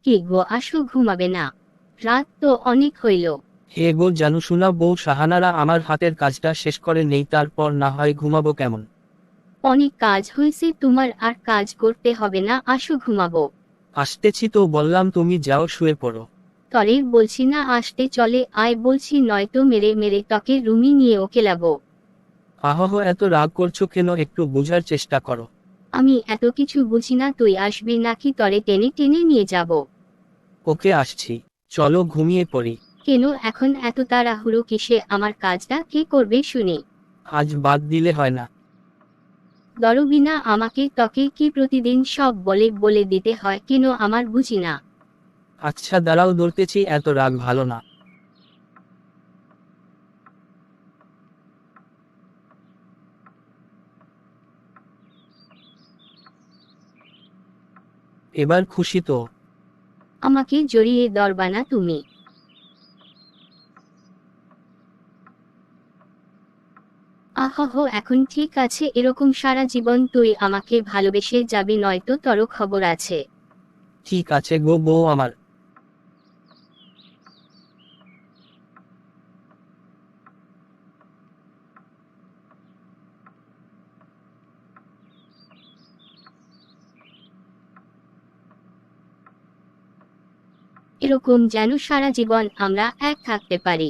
কি গো, আসো, ঘুমাবে না? রাত তো অনেক হইল। হে গো জানুশোনা বউ শাহানারা, আমার হাতের কাজটা শেষ করে নেই, তারপর না হয় ঘুমাবো। কেমন? অনেক কাজ হয়েছে তোমার, আর কাজ করতে হবে না, আসো ঘুমাবো। আসতেছি তো বললাম, তুমি যাও শুয়ে পড়ো। তরে বলছি না আসতে, চলে আয় বলছি, নয়তো মেরে মেরে ত্বকের রুমি নিয়ে ওকে লাবো। আহহ, এত রাগ করছো কেন? একটু বোঝার চেষ্টা করো। আমি এত কিছু বুঝি না, তুই আসবি নাকি তরে টেনে টেনে নিয়ে যাব? ওকে আসছি, চলো ঘুমিয়ে পড়ি। কেন এখন এত তাড়াহুড়ো কিসে? আমার কাজটা কে করবে শুনি? আজ বাদ দিলে হয় না? দরবি না আমাকে, ত্বকে কি প্রতিদিন সব বলে বলে দিতে হয় কেন, আমার বুঝি না। আচ্ছা দাঁড়াও, ধরতেছি, এত রাগ ভালো না। এবার খুশি তো? আমাকে জড়িয়ে ধরবা না তুমি? আহহ, এখন ঠিক আছে, এরকম সারা জীবন তুই আমাকে ভালোবেসে যাবি, নয়তো তোর খবর আছে। ঠিক আছে গো বউ আমার। এরকম যেন সারা জীবন আমরা এক থাকতে পারি।